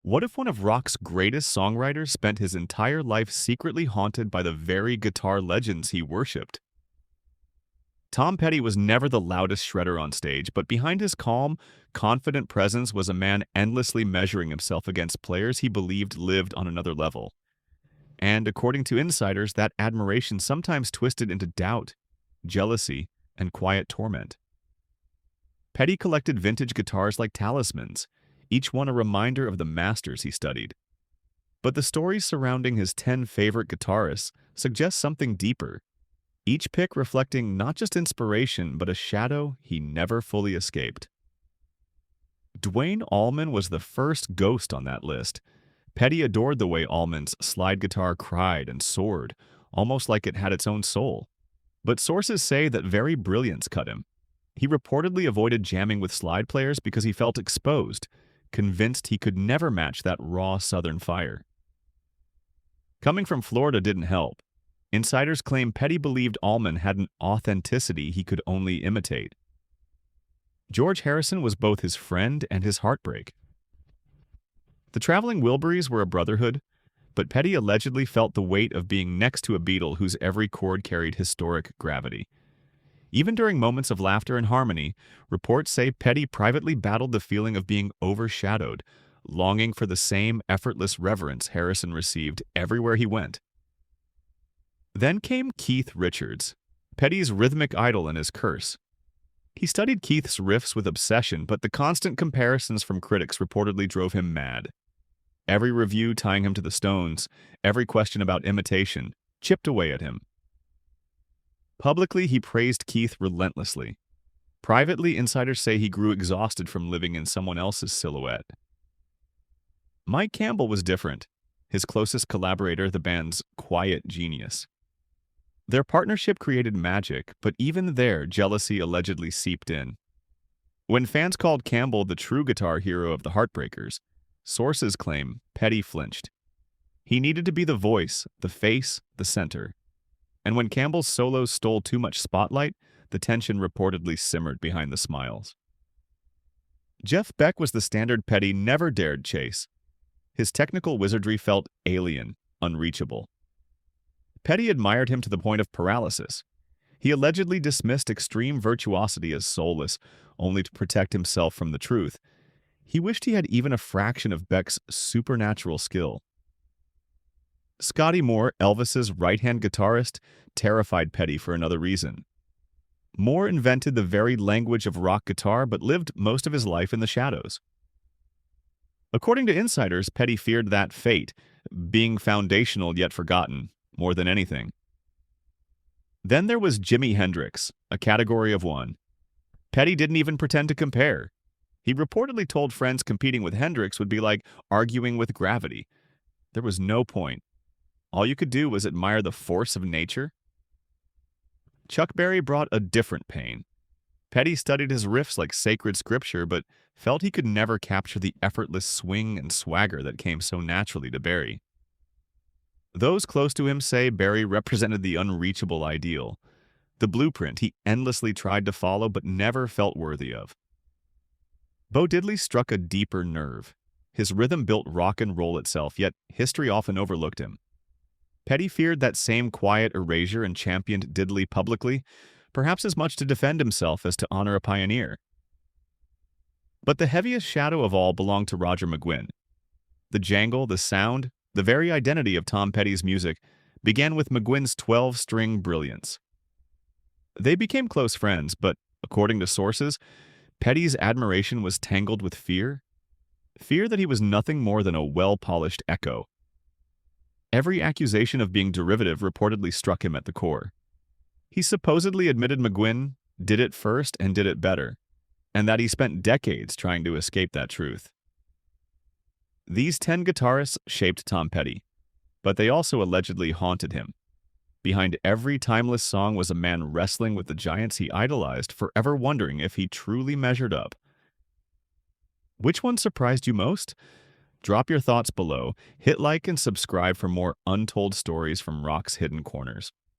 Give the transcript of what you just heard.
What if one of rock's greatest songwriters spent his entire life secretly haunted by the very guitar legends he worshipped? Tom Petty was never the loudest shredder on stage, but behind his calm, confident presence was a man endlessly measuring himself against players he believed lived on another level. And according to insiders, that admiration sometimes twisted into doubt, jealousy, and quiet torment. Petty collected vintage guitars like talismans, each one a reminder of the masters he studied. But the stories surrounding his 10 favorite guitarists suggest something deeper, each pick reflecting not just inspiration but a shadow he never fully escaped. Duane Allman was the first ghost on that list. Petty adored the way Allman's slide guitar cried and soared, almost like it had its own soul. But sources say that very brilliance cut him. He reportedly avoided jamming with slide players because he felt exposed, convinced he could never match that raw southern fire. Coming from Florida didn't help. Insiders claim Petty believed Allman had an authenticity he could only imitate. George Harrison was both his friend and his heartbreak. The traveling Wilburys were a brotherhood, but Petty allegedly felt the weight of being next to a Beatle whose every chord carried historic gravity. Even during moments of laughter and harmony, reports say Petty privately battled the feeling of being overshadowed, longing for the same effortless reverence Harrison received everywhere he went. Then came Keith Richards, Petty's rhythmic idol and his curse. He studied Keith's riffs with obsession, but the constant comparisons from critics reportedly drove him mad. Every review tying him to the Stones, every question about imitation, chipped away at him. Publicly, he praised Keith relentlessly. Privately, insiders say he grew exhausted from living in someone else's silhouette. Mike Campbell was different, his closest collaborator, the band's quiet genius. Their partnership created magic, but even there, jealousy allegedly seeped in. When fans called Campbell the true guitar hero of the Heartbreakers, sources claim Petty flinched. He needed to be the voice, the face, the center. And when Campbell's solos stole too much spotlight, the tension reportedly simmered behind the smiles. Jeff Beck was the standard Petty never dared chase. His technical wizardry felt alien, unreachable. Petty admired him to the point of paralysis. He allegedly dismissed extreme virtuosity as soulless, only to protect himself from the truth. He wished he had even a fraction of Beck's supernatural skill. Scotty Moore, Elvis's right-hand guitarist, terrified Petty for another reason. Moore invented the very language of rock guitar but lived most of his life in the shadows. According to insiders, Petty feared that fate, being foundational yet forgotten, more than anything. Then there was Jimi Hendrix, a category of one. Petty didn't even pretend to compare. He reportedly told friends competing with Hendrix would be like arguing with gravity. There was no point. All you could do was admire the force of nature. Chuck Berry brought a different pain. Petty studied his riffs like sacred scripture, but felt he could never capture the effortless swing and swagger that came so naturally to Berry. Those close to him say Berry represented the unreachable ideal, the blueprint he endlessly tried to follow but never felt worthy of. Bo Diddley struck a deeper nerve. His rhythm built rock and roll itself, yet history often overlooked him. Petty feared that same quiet erasure and championed Diddley publicly, perhaps as much to defend himself as to honor a pioneer. But the heaviest shadow of all belonged to Roger McGuinn. The jangle, the sound, the very identity of Tom Petty's music began with McGuinn's 12-string brilliance. They became close friends, but according to sources, Petty's admiration was tangled with fear. Fear that he was nothing more than a well-polished echo. Every accusation of being derivative reportedly struck him at the core. He supposedly admitted McGuinn did it first and did it better, and that he spent decades trying to escape that truth. These 10 guitarists shaped Tom Petty, but they also allegedly haunted him. Behind every timeless song was a man wrestling with the giants he idolized, forever wondering if he truly measured up. Which one surprised you most? Drop your thoughts below, hit like and subscribe for more untold stories from rock's hidden corners.